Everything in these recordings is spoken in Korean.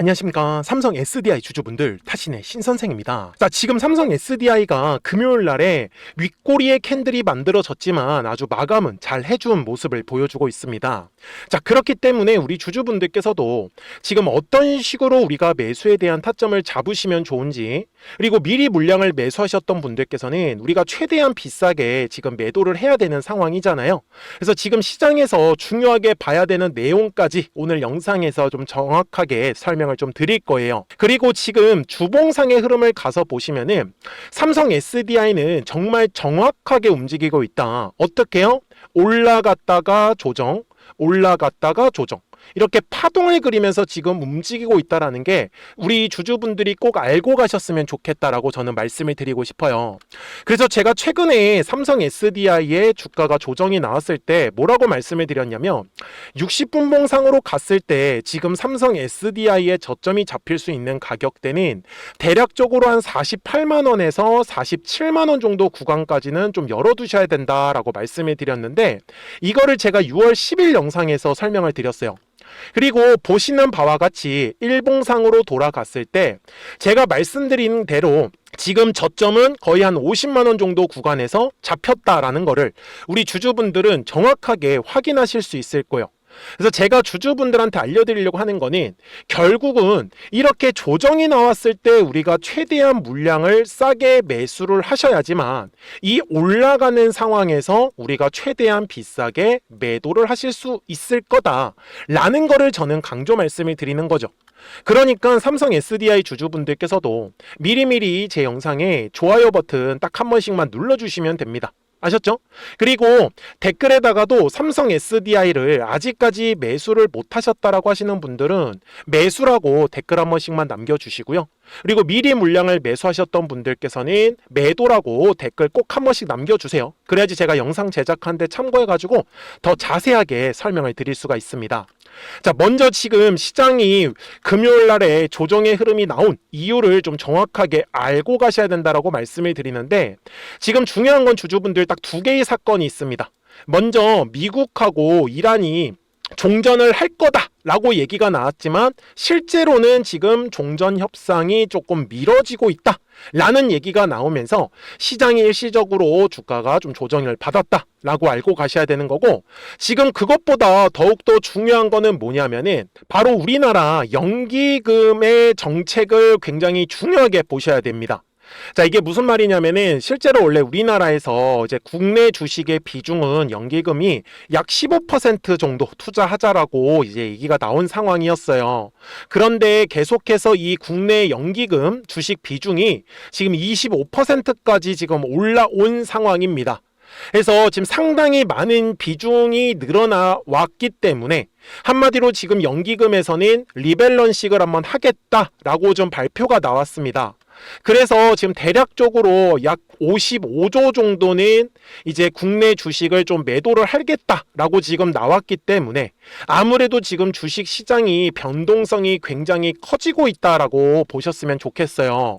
안녕하십니까. 삼성 SDI 주주분들, 타신의 신선생입니다. 자, 지금 삼성 SDI가 금요일 날에 윗꼬리에 캔들이 만들어졌지만 아주 마감은 잘 해준 모습을 보여주고 있습니다. 자, 그렇기 때문에 우리 주주분들께서도 지금 어떤 식으로 우리가 매수에 대한 타점을 잡으시면 좋은지, 그리고 미리 물량을 매수하셨던 분들께서는 우리가 최대한 비싸게 지금 매도를 해야 되는 상황이잖아요. 그래서 지금 시장에서 중요하게 봐야 되는 내용까지 오늘 영상에서 좀 정확하게 설명을 좀 드릴 거예요. 그리고 지금 주봉상의 흐름을 가서 보시면은 삼성 SDI는 정말 정확하게 움직이고 있다. 어떻게요? 올라갔다가 조정, 올라갔다가 조정. 이렇게 파동을 그리면서 지금 움직이고 있다는 게 우리 주주분들이 꼭 알고 가셨으면 좋겠다라고 저는 말씀을 드리고 싶어요. 그래서 제가 최근에 삼성 SDI의 주가가 조정이 나왔을 때 뭐라고 말씀을 드렸냐면 60분봉상으로 갔을 때 지금 삼성 SDI의 저점이 잡힐 수 있는 가격대는 대략적으로 한 48만 원에서 47만 원 정도 구간까지는 좀 열어두셔야 된다라고 말씀을 드렸는데, 이거를 제가 6월 10일 영상에서 설명을 드렸어요. 그리고 보시는 바와 같이 일봉상으로 돌아갔을 때 제가 말씀드린 대로 지금 저점은 거의 한 50만 원 정도 구간에서 잡혔다라는 거를 우리 주주분들은 정확하게 확인하실 수 있을 거예요. 그래서 제가 주주분들한테 알려드리려고 하는 거는 결국은 이렇게 조정이 나왔을 때 우리가 최대한 물량을 싸게 매수를 하셔야지만 이 올라가는 상황에서 우리가 최대한 비싸게 매도를 하실 수 있을 거다라는 거를 저는 강조 말씀을 드리는 거죠. 그러니까 삼성 SDI 주주분들께서도 미리미리 제 영상에 좋아요 버튼 딱 한 번씩만 눌러주시면 됩니다. 아셨죠? 그리고 댓글에다가도 삼성 SDI를 아직까지 매수를 못 하셨다라고 하시는 분들은 매수라고 댓글 한 번씩만 남겨주시고요. 그리고 미리 물량을 매수하셨던 분들께서는 매도라고 댓글 꼭 한 번씩 남겨주세요. 그래야지 제가 영상 제작하는데 참고해가지고 더 자세하게 설명을 드릴 수가 있습니다. 자, 먼저 지금 시장이 금요일 날에 조정의 흐름이 나온 이유를 좀 정확하게 알고 가셔야 된다라고 말씀을 드리는데, 지금 중요한 건 주주분들 딱 두 개의 사건이 있습니다. 먼저 미국하고 이란이 종전을 할 거다라고 얘기가 나왔지만 실제로는 지금 종전 협상이 조금 미뤄지고 있다라는 얘기가 나오면서 시장이 일시적으로 주가가 좀 조정을 받았다라고 알고 가셔야 되는 거고, 지금 그것보다 더욱더 중요한 거는 뭐냐면은 바로 우리나라 연기금의 정책을 굉장히 중요하게 보셔야 됩니다. 자, 이게 무슨 말이냐면은 실제로 원래 우리나라에서 이제 국내 주식의 비중은 연기금이 약 15% 정도 투자하자라고 이제 얘기가 나온 상황이었어요. 그런데 계속해서 이 국내 연기금 주식 비중이 지금 25%까지 지금 올라온 상황입니다. 그래서 지금 상당히 많은 비중이 늘어나 왔기 때문에 한마디로 지금 연기금에서는 리밸런싱을 한번 하겠다라고 좀 발표가 나왔습니다. 그래서 지금 대략적으로 약 55조 정도는 이제 국내 주식을 좀 매도를 하겠다라고 지금 나왔기 때문에 아무래도 지금 주식 시장이 변동성이 굉장히 커지고 있다라고 보셨으면 좋겠어요.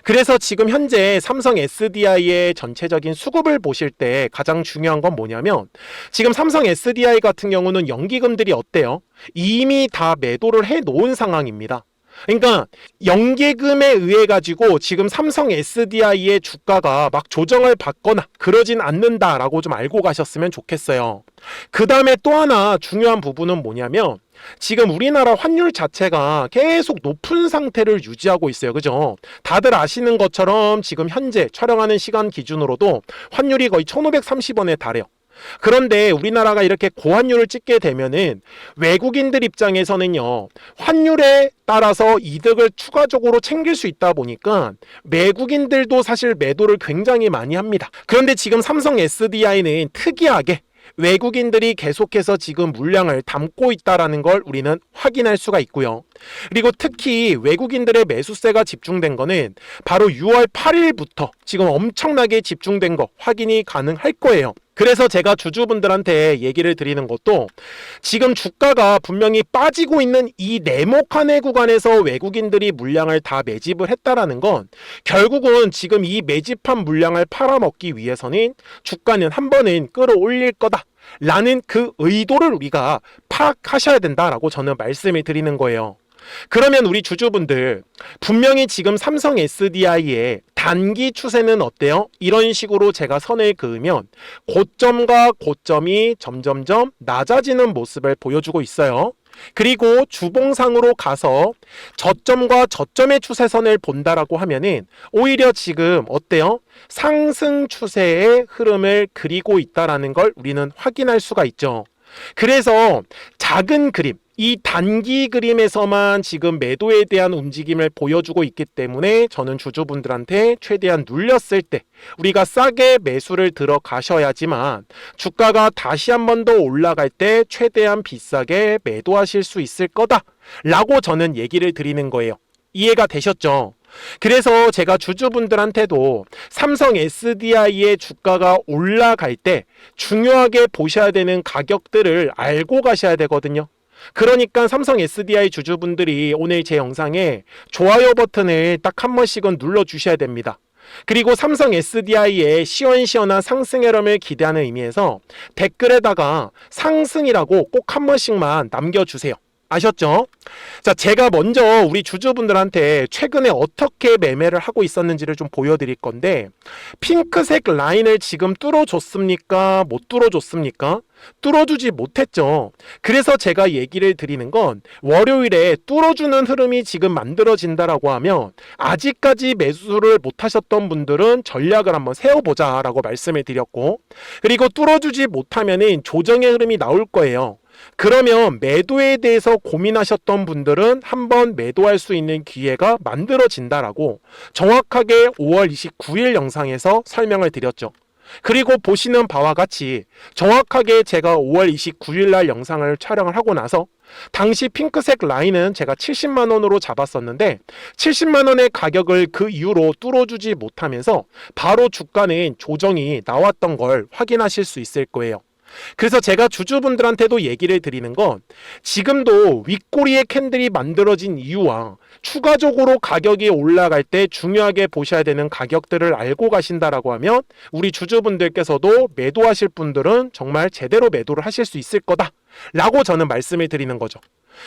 그래서 지금 현재 삼성 SDI의 전체적인 수급을 보실 때 가장 중요한 건 뭐냐면, 지금 삼성 SDI 같은 경우는 연기금들이 어때요? 이미 다 매도를 해 놓은 상황입니다. 그러니까 연계금에 의해 가지고 지금 삼성 SDI의 주가가 막 조정을 받거나 그러진 않는다라고 좀 알고 가셨으면 좋겠어요. 그 다음에 또 하나 중요한 부분은 뭐냐면, 지금 우리나라 환율 자체가 계속 높은 상태를 유지하고 있어요. 그죠? 다들 아시는 것처럼 지금 현재 촬영하는 시간 기준으로도 환율이 거의 1530원에 달해요. 그런데 우리나라가 이렇게 고환율을 찍게 되면은 외국인들 입장에서는요, 환율에 따라서 이득을 추가적으로 챙길 수 있다 보니까 외국인들도 사실 매도를 굉장히 많이 합니다. 그런데 지금 삼성 SDI는 특이하게 외국인들이 계속해서 지금 물량을 담고 있다라는 걸 우리는 확인할 수가 있고요. 그리고 특히 외국인들의 매수세가 집중된 거는 바로 6월 8일부터 지금 엄청나게 집중된 거 확인이 가능할 거예요. 그래서 제가 주주분들한테 얘기를 드리는 것도, 지금 주가가 분명히 빠지고 있는 이 네모칸의 구간에서 외국인들이 물량을 다 매집을 했다라는 건 결국은 지금 이 매집한 물량을 팔아먹기 위해서는 주가는 한 번은 끌어올릴 거다 라는 그 의도를 우리가 파악하셔야 된다라고 저는 말씀을 드리는 거예요. 그러면 우리 주주분들 분명히 지금 삼성 SDI의 단기 추세는 어때요? 이런 식으로 제가 선을 그으면 고점과 고점이 점점점 낮아지는 모습을 보여주고 있어요. 그리고 주봉상으로 가서 저점과 저점의 추세선을 본다라고 하면은 오히려 지금 어때요? 상승 추세의 흐름을 그리고 있다라는 걸 우리는 확인할 수가 있죠. 그래서 작은 그림, 이 단기 그림에서만 지금 매도에 대한 움직임을 보여주고 있기 때문에 저는 주주분들한테 최대한 눌렸을 때 우리가 싸게 매수를 들어가셔야지만 주가가 다시 한 번 더 올라갈 때 최대한 비싸게 매도하실 수 있을 거다 라고 저는 얘기를 드리는 거예요. 이해가 되셨죠? 그래서 제가 주주분들한테도 삼성 SDI의 주가가 올라갈 때 중요하게 보셔야 되는 가격들을 알고 가셔야 되거든요. 그러니까 삼성 SDI 주주분들이 오늘 제 영상에 좋아요 버튼을 딱 한 번씩은 눌러주셔야 됩니다. 그리고 삼성 SDI의 시원시원한 상승 흐름을 기대하는 의미에서 댓글에다가 상승이라고 꼭 한 번씩만 남겨주세요. 아셨죠? 자, 제가 먼저 우리 주주분들한테 최근에 어떻게 매매를 하고 있었는지를 좀 보여드릴 건데, 핑크색 라인을 지금 뚫어줬습니까? 못 뚫어줬습니까? 뚫어주지 못했죠. 그래서 제가 얘기를 드리는 건 월요일에 뚫어주는 흐름이 지금 만들어진다라고 하면 아직까지 매수를 못하셨던 분들은 전략을 한번 세워보자 라고 말씀을 드렸고, 그리고 뚫어주지 못하면은 조정의 흐름이 나올 거예요. 그러면 매도에 대해서 고민하셨던 분들은 한번 매도할 수 있는 기회가 만들어진다라고 정확하게 5월 29일 영상에서 설명을 드렸죠. 그리고 보시는 바와 같이 정확하게 제가 5월 29일 날 영상을 촬영을 하고 나서 당시 핑크색 라인은 제가 70만 원으로 잡았었는데 70만 원의 가격을 그 이후로 뚫어주지 못하면서 바로 주가는 조정이 나왔던 걸 확인하실 수 있을 거예요. 그래서 제가 주주분들한테도 얘기를 드리는 건 지금도 윗꼬리의 캔들이 만들어진 이유와 추가적으로 가격이 올라갈 때 중요하게 보셔야 되는 가격들을 알고 가신다라고 하면 우리 주주분들께서도 매도하실 분들은 정말 제대로 매도를 하실 수 있을 거다 라고 저는 말씀을 드리는 거죠.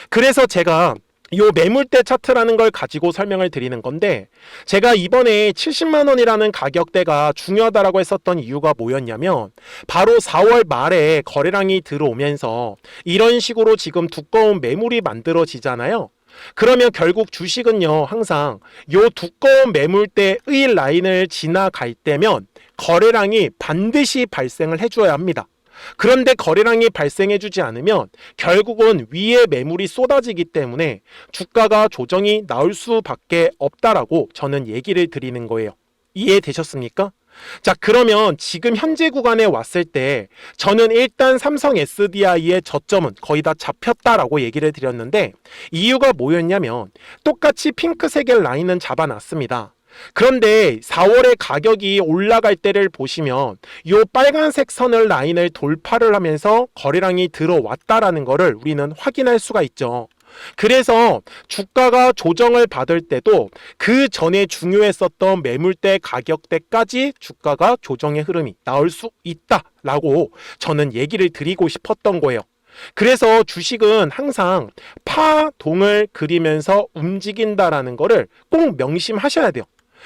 그래서 제가 요 매물대 차트라는 걸 가지고 설명을 드리는 건데, 제가 이번에 70만 원이라는 가격대가 중요하다라고 했었던 이유가 뭐였냐면 바로 4월 말에 거래량이 들어오면서 이런 식으로 지금 두꺼운 매물이 만들어지잖아요. 그러면 결국 주식은요, 항상 요 두꺼운 매물대의 라인을 지나갈 때면 거래량이 반드시 발생을 해줘야 합니다. 그런데 거래량이 발생해주지 않으면 결국은 위에 매물이 쏟아지기 때문에 주가가 조정이 나올 수밖에 없다라고 저는 얘기를 드리는 거예요. 이해되셨습니까? 자, 그러면 지금 현재 구간에 왔을 때 저는 일단 삼성 SDI의 저점은 거의 다 잡혔다라고 얘기를 드렸는데, 이유가 뭐였냐면 똑같이 핑크색의 라인은 잡아놨습니다. 그런데 4월에 가격이 올라갈 때를 보시면 이 빨간색 선을 라인을 돌파를 하면서 거래량이 들어왔다라는 것을 우리는 확인할 수가 있죠. 그래서 주가가 조정을 받을 때도 그 전에 중요했었던 매물대 가격대까지 주가가 조정의 흐름이 나올 수 있다라고 저는 얘기를 드리고 싶었던 거예요. 그래서 주식은 항상 파동을 그리면서 움직인다라는 것을 꼭 명심하셔야 돼요.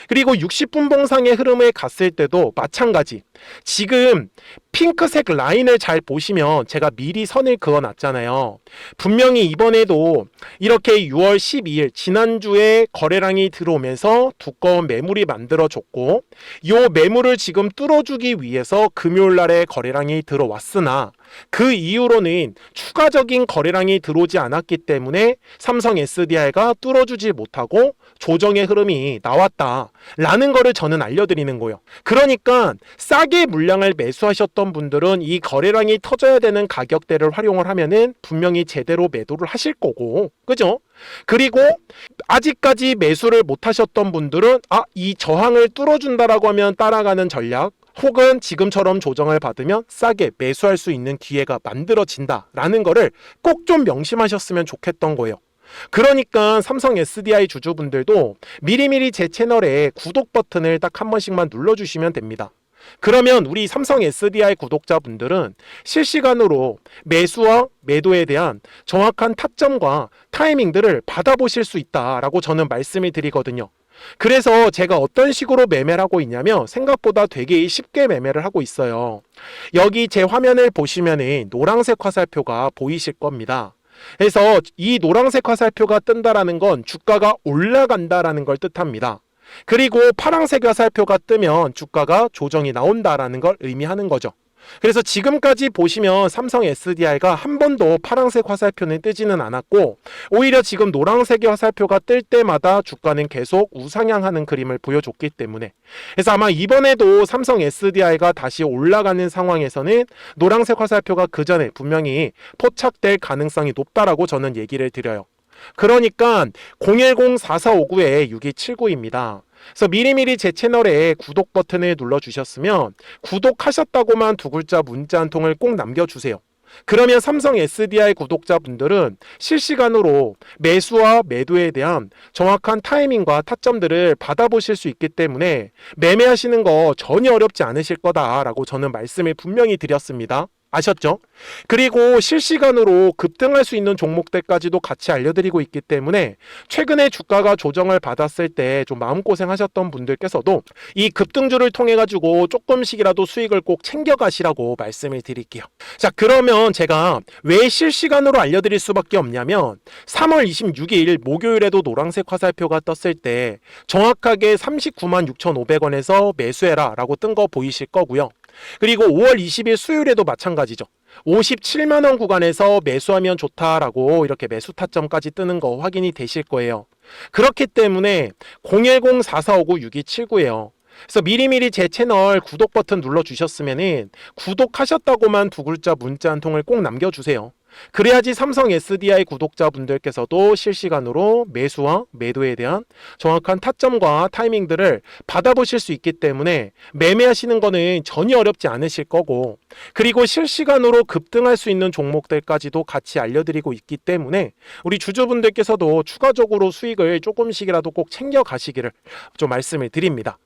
그리고 60분 봉상의 흐름에 갔을 때도 마찬가지. 지금 핑크색 라인을 잘 보시면 제가 미리 선을 그어놨잖아요. 분명히 이번에도 이렇게 6월 12일 지난주에 거래량이 들어오면서 두꺼운 매물이 만들어졌고, 이 매물을 지금 뚫어주기 위해서 금요일날에 거래량이 들어왔으나 그 이후로는 추가적인 거래량이 들어오지 않았기 때문에 삼성 SDI가 뚫어주지 못하고 조정의 흐름이 나왔다라는 거를 저는 알려드리는 거예요. 그러니까 싸게 물량을 매수하셨던 분들은 이 거래량이 터져야 되는 가격대를 활용을 하면은 분명히 제대로 매도를 하실 거고, 그죠? 그리고 아직까지 매수를 못 하셨던 분들은 이 저항을 뚫어준다라고 하면 따라가는 전략, 혹은 지금처럼 조정을 받으면 싸게 매수할 수 있는 기회가 만들어진다라는 거를 꼭 좀 명심하셨으면 좋겠던 거예요. 그러니까 삼성 SDI 주주분들도 미리미리 제 채널에 구독 버튼을 딱 한 번씩만 눌러주시면 됩니다. 그러면 우리 삼성 SDI 구독자분들은 실시간으로 매수와 매도에 대한 정확한 타점과 타이밍들을 받아보실 수 있다라고 저는 말씀을 드리거든요. 그래서 제가 어떤 식으로 매매를 하고 있냐면 생각보다 되게 쉽게 매매를 하고 있어요. 여기 제 화면을 보시면은 노란색 화살표가 보이실 겁니다. 그래서 이 노란색 화살표가 뜬다라는 건 주가가 올라간다라는 걸 뜻합니다. 그리고 파란색 화살표가 뜨면 주가가 조정이 나온다라는 걸 의미하는 거죠. 그래서 지금까지 보시면 삼성 SDI가 한 번도 파란색 화살표는 뜨지는 않았고 오히려 지금 노란색의 화살표가 뜰 때마다 주가는 계속 우상향하는 그림을 보여줬기 때문에 그래서 아마 이번에도 삼성 SDI가 다시 올라가는 상황에서는 노란색 화살표가 그 전에 분명히 포착될 가능성이 높다라고 저는 얘기를 드려요. 그러니까 010-4459-6279입니다. 그래서 미리미리 제 채널에 구독 버튼을 눌러주셨으면 구독하셨다고만 두 글자 문자 한 통을 꼭 남겨주세요. 그러면 삼성 SDI 구독자분들은 실시간으로 매수와 매도에 대한 정확한 타이밍과 타점들을 받아보실 수 있기 때문에 매매하시는 거 전혀 어렵지 않으실 거다라고 저는 말씀을 분명히 드렸습니다. 아셨죠? 그리고 실시간으로 급등할 수 있는 종목들까지도 같이 알려드리고 있기 때문에 최근에 주가가 조정을 받았을 때 좀 마음고생 하셨던 분들께서도 이 급등주를 통해 가지고 조금씩이라도 수익을 꼭 챙겨가시라고 말씀을 드릴게요. 자, 그러면 제가 왜 실시간으로 알려드릴 수밖에 없냐면 3월 26일 목요일에도 노란색 화살표가 떴을 때 정확하게 39만 6,500원에서 매수해라 라고 뜬 거 보이실 거고요. 그리고 5월 20일 수요일에도 마찬가지죠. 57만원 구간에서 매수하면 좋다라고 이렇게 매수 타점까지 뜨는 거 확인이 되실 거예요. 그렇기 때문에 010-4459-6279예요. 그래서 미리미리 제 채널 구독 버튼 눌러주셨으면 구독하셨다고만 두 글자 문자 한 통을 꼭 남겨주세요. 그래야지 삼성 SDI 구독자분들께서도 실시간으로 매수와 매도에 대한 정확한 타점과 타이밍들을 받아보실 수 있기 때문에 매매하시는 거는 전혀 어렵지 않으실 거고 그리고 실시간으로 급등할 수 있는 종목들까지도 같이 알려드리고 있기 때문에 우리 주주분들께서도 추가적으로 수익을 조금씩이라도 꼭 챙겨 가시기를 좀 말씀을 드립니다.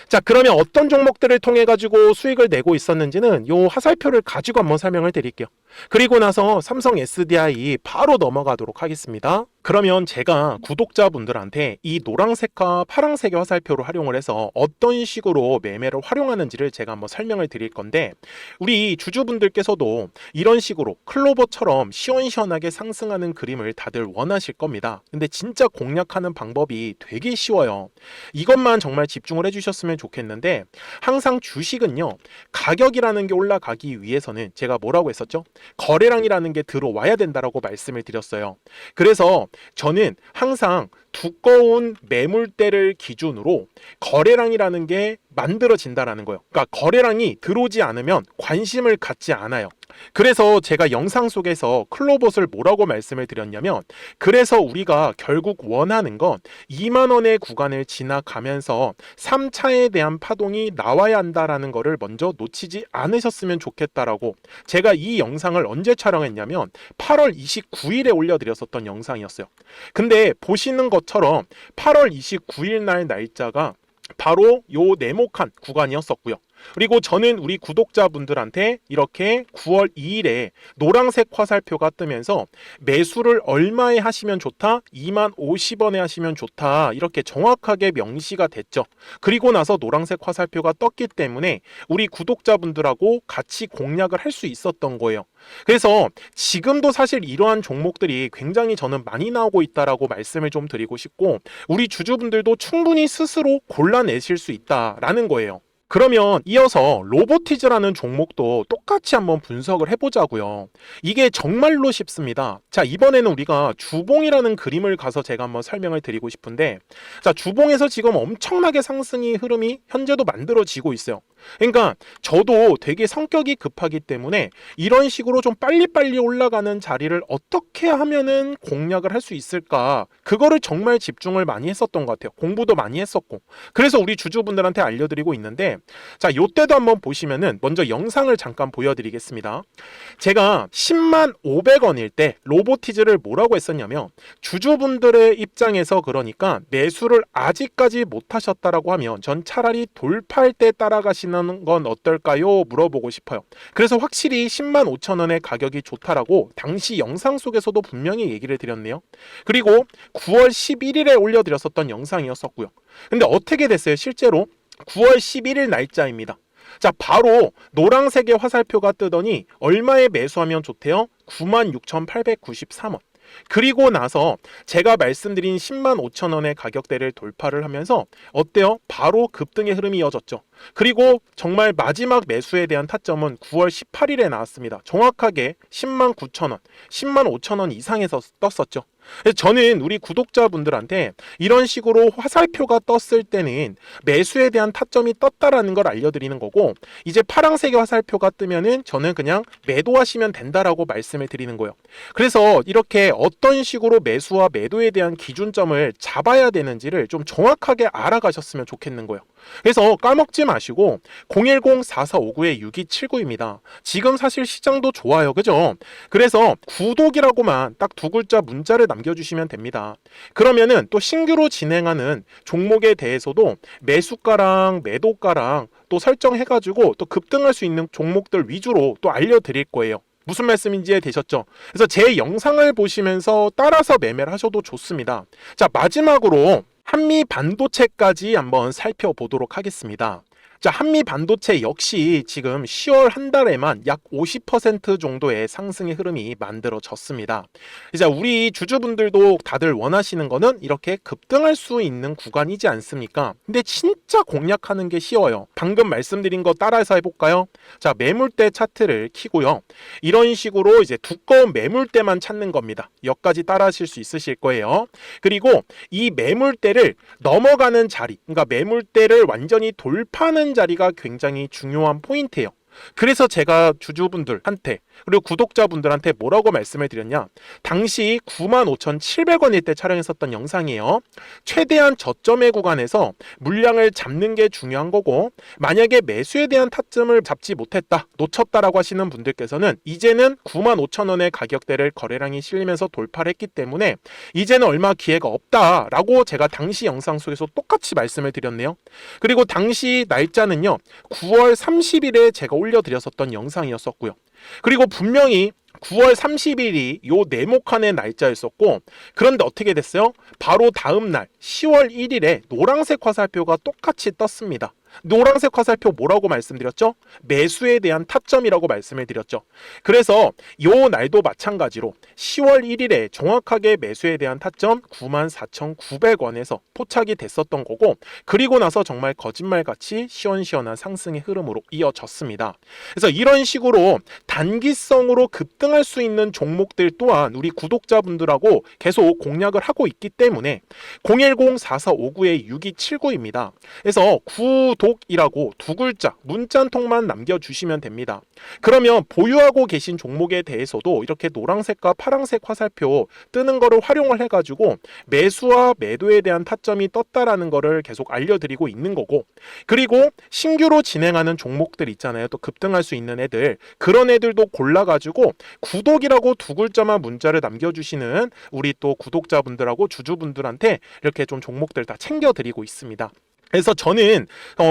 자, 그러면 어떤 종목들을 통해 가지고 수익을 내고 있었는지는 요 화살표를 가지고 한번 설명을 드릴게요. 그리고 나서 삼성 SDI 바로 넘어가도록 하겠습니다. 그러면 제가 구독자분들한테 이 노란색과 파란색의 화살표를 활용을 해서 어떤 식으로 매매를 활용하는지를 제가 한번 설명을 드릴 건데 우리 주주분들께서도 이런 식으로 클로버처럼 시원시원하게 상승하는 그림을 다들 원하실 겁니다. 근데 진짜 공략하는 방법이 되게 쉬워요. 이것만 정말 집중을 해주셨으면 좋겠는데 항상 주식은요 가격이라는 게 올라가기 위해서는 제가 뭐라고 했었죠? 거래량이라는 게 들어와야 된다라고 말씀을 드렸어요. 그래서 저는 항상 두꺼운 매물대를 기준으로 거래량이라는 게 만들어진다라는 거예요. 그러니까 거래량이 들어오지 않으면 관심을 갖지 않아요. 그래서 제가 영상 속에서 클로봇을 뭐라고 말씀을 드렸냐면 그래서 우리가 결국 원하는 건 2만 원의 구간을 지나가면서 3차에 대한 파동이 나와야 한다라는 거를 먼저 놓치지 않으셨으면 좋겠다라고 제가 이 영상을 언제 촬영했냐면 8월 29일에 올려드렸었던 영상이었어요. 근데 보시는 것처럼 8월 29일 날 날짜가 바로 요 네모칸 구간이었었고요. 그리고 저는 우리 구독자분들한테 이렇게 9월 2일에 노란색 화살표가 뜨면서 매수를 얼마에 하시면 좋다? 2만 50원에 하시면 좋다. 이렇게 정확하게 명시가 됐죠. 그리고 나서 노란색 화살표가 떴기 때문에 우리 구독자분들하고 같이 공략을 할 수 있었던 거예요. 그래서 지금도 사실 이러한 종목들이 굉장히 저는 많이 나오고 있다라고 말씀을 좀 드리고 싶고 우리 주주분들도 충분히 스스로 골라내실 수 있다라는 거예요. 그러면 이어서 로보티즈라는 종목도 똑같이 한번 분석을 해보자고요. 이게 정말로 쉽습니다. 자, 이번에는 우리가 주봉이라는 그림을 가서 제가 한번 설명을 드리고 싶은데 자, 주봉에서 지금 엄청나게 상승이 흐름이 현재도 만들어지고 있어요. 그러니까 저도 되게 성격이 급하기 때문에 이런 식으로 좀 빨리빨리 올라가는 자리를 어떻게 하면은 공략을 할 수 있을까 그거를 정말 집중을 많이 했었던 것 같아요. 공부도 많이 했었고 그래서 우리 주주분들한테 알려드리고 있는데 자, 요때도 한번 보시면은 먼저 영상을 잠깐 보여드리겠습니다. 제가 10만 500원일 때 로보티즈를 뭐라고 했었냐면, 주주분들의 입장에서 그러니까 매수를 아직까지 못하셨다라고 하면 전 차라리 돌파할 때 따라가시는 건 어떨까요? 물어보고 싶어요. 그래서 확실히 10만 5천 원의 가격이 좋다라고 당시 영상 속에서도 분명히 얘기를 드렸네요. 그리고 9월 11일에 올려드렸었던 영상이었었고요. 근데 어떻게 됐어요? 실제로 9월 11일 날짜입니다. 자, 바로 노란색의 화살표가 뜨더니 얼마에 매수하면 좋대요? 96,893원. 그리고 나서 제가 말씀드린 10만 5천 원의 가격대를 돌파를 하면서 어때요? 바로 급등의 흐름이 이어졌죠. 그리고 정말 마지막 매수에 대한 타점은 9월 18일에 나왔습니다. 정확하게 10만 9천 원, 10만 5천 원 이상에서 떴었죠. 저는 우리 구독자분들한테 이런 식으로 화살표가 떴을 때는 매수에 대한 타점이 떴다라는 걸 알려드리는 거고, 이제 파란색의 화살표가 뜨면은 저는 그냥 매도하시면 된다라고 말씀을 드리는 거예요. 그래서 이렇게 어떤 식으로 매수와 매도에 대한 기준점을 잡아야 되는지를 좀 정확하게 알아가셨으면 좋겠는 거예요. 그래서 까먹지 마시고 010-4459-6279입니다. 지금 사실 시장도 좋아요, 그죠? 그래서 구독이라고만 딱 두 글자 문자를 남겨주시면 됩니다. 그러면은 또 신규로 진행하는 종목에 대해서도 매수가랑 매도가랑 또 설정해가지고 또 급등할 수 있는 종목들 위주로 또 알려드릴 거예요. 무슨 말씀인지 이해되셨죠? 그래서 제 영상을 보시면서 따라서 매매를 하셔도 좋습니다. 자, 마지막으로 한미 반도체까지 한번 살펴보도록 하겠습니다. 자, 한미 반도체 역시 지금 10월 한 달에만 약 50% 정도의 상승의 흐름이 만들어졌습니다. 이제 우리 주주분들도 다들 원하시는 거는 이렇게 급등할 수 있는 구간이지 않습니까? 근데 진짜 공략하는 게 쉬워요. 방금 말씀드린 거 따라서 해볼까요? 자, 매물대 차트를 키고요. 이런 식으로 이제 두꺼운 매물대만 찾는 겁니다. 여기까지 따라 하실 수 있으실 거예요. 그리고 이 매물대를 넘어가는 자리, 그러니까 매물대를 완전히 돌파하는 자리가 굉장히 중요한 포인트예요. 그래서 제가 주주분들한테 그리고 구독자분들한테 뭐라고 말씀을 드렸냐, 당시 95,700원일 때 촬영했었던 영상이에요. 최대한 저점의 구간에서 물량을 잡는 게 중요한 거고, 만약에 매수에 대한 타점을 잡지 못했다, 놓쳤다라고 하시는 분들께서는 이제는 95,000원의 가격대를 거래량이 실리면서 돌파를 했기 때문에 이제는 얼마 기회가 없다라고 제가 당시 영상 속에서 똑같이 말씀을 드렸네요. 그리고 당시 날짜는요, 9월 30일에 제가 올려드렸었던 영상이었었고요. 그리고 분명히 9월 30일이 요 네모칸의 날짜였었고, 그런데 어떻게 됐어요? 바로 다음 날 10월 1일에 노란색 화살표가 똑같이 떴습니다. 노란색 화살표 뭐라고 말씀드렸죠? 매수에 대한 타점이라고 말씀을 드렸죠. 그래서 요 날도 마찬가지로 10월 1일에 정확하게 매수에 대한 타점 94,900원에서 포착이 됐었던 거고, 그리고 나서 정말 거짓말같이 시원시원한 상승의 흐름으로 이어졌습니다. 그래서 이런 식으로 단기성으로 급등할 수 있는 종목들 또한 우리 구독자분들하고 계속 공략을 하고 있기 때문에 010-4459-6279입니다. 그래서 구독이라고 두 글자 문자 한 통만 남겨주시면 됩니다. 그러면 보유하고 계신 종목에 대해서도 이렇게 노란색과 파란색 화살표 뜨는 거를 활용을 해가지고 매수와 매도에 대한 타점이 떴다라는 거를 계속 알려드리고 있는 거고, 그리고 신규로 진행하는 종목들 있잖아요. 또 급등할 수 있는 애들, 그런 애들도 골라가지고 구독이라고 두 글자만 문자를 남겨주시는 우리 또 구독자분들하고 주주분들한테 이렇게 좀 종목들 다 챙겨드리고 있습니다. 그래서 저는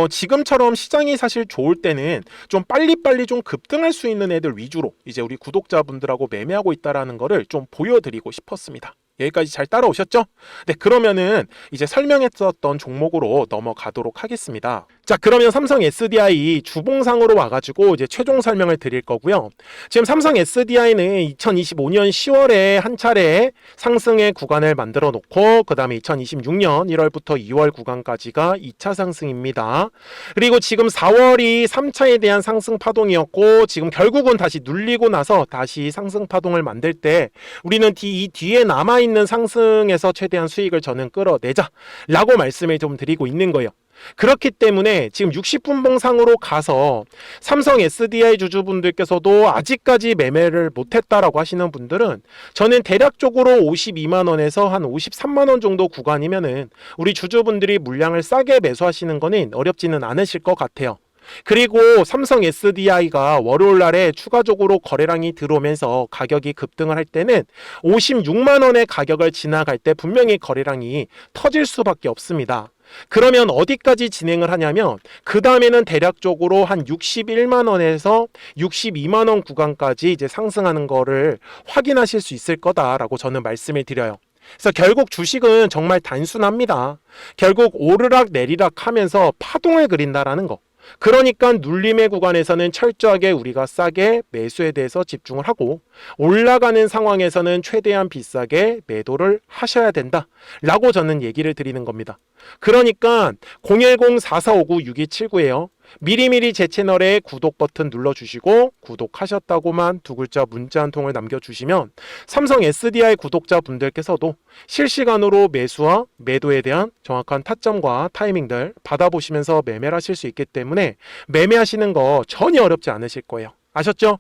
지금처럼 시장이 사실 좋을 때는 좀 빨리빨리 좀 급등할 수 있는 애들 위주로 이제 우리 구독자분들하고 매매하고 있다라는 거를 좀 보여드리고 싶었습니다. 여기까지 잘 따라오셨죠? 네, 그러면은 이제 설명했었던 종목으로 넘어가도록 하겠습니다. 자, 그러면 삼성 SDI 주봉상으로 와가지고 이제 최종 설명을 드릴 거고요. 지금 삼성 SDI는 2025년 10월에 한 차례 상승의 구간을 만들어 놓고, 그 다음에 2026년 1월부터 2월 구간까지가 2차 상승입니다. 그리고 지금 4월이 3차에 대한 상승 파동이었고, 지금 결국은 다시 눌리고 나서 다시 상승 파동을 만들 때 우리는 이 뒤에 남아있는 상승에서 최대한 수익을 저는 끌어내자 라고 말씀을 좀 드리고 있는 거예요. 그렇기 때문에 지금 60분봉상으로 가서 삼성 SDI 주주분들께서도 아직까지 매매를 못했다라고 하시는 분들은 저는 대략적으로 52만 원에서 한 53만 원 정도 구간이면은 우리 주주분들이 물량을 싸게 매수하시는 거는 어렵지는 않으실 것 같아요. 그리고 삼성 SDI가 월요일 날에 추가적으로 거래량이 들어오면서 가격이 급등을 할 때는 56만 원의 가격을 지나갈 때 분명히 거래량이 터질 수밖에 없습니다. 그러면 어디까지 진행을 하냐면 그 다음에는 대략적으로 한 61만 원에서 62만 원 구간까지 이제 상승하는 거를 확인하실 수 있을 거다라고 저는 말씀을 드려요. 그래서 결국 주식은 정말 단순합니다. 결국 오르락 내리락 하면서 파동을 그린다라는 거. 그러니까 눌림의 구간에서는 철저하게 우리가 싸게 매수에 대해서 집중을 하고 올라가는 상황에서는 최대한 비싸게 매도를 하셔야 된다 라고 저는 얘기를 드리는 겁니다. 그러니까 010-4459-6279예요. 미리미리 제 채널에 구독 버튼 눌러주시고 구독하셨다고만 두 글자 문자 한 통을 남겨주시면 삼성 SDI 구독자 분들께서도 실시간으로 매수와 매도에 대한 정확한 타점과 타이밍들 받아보시면서 매매를 하실 수 있기 때문에 매매하시는 거 전혀 어렵지 않으실 거예요. 아셨죠?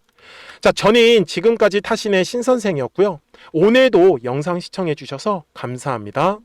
자, 저는 지금까지 타신의 신선생이었고요. 오늘도 영상 시청해 주셔서 감사합니다.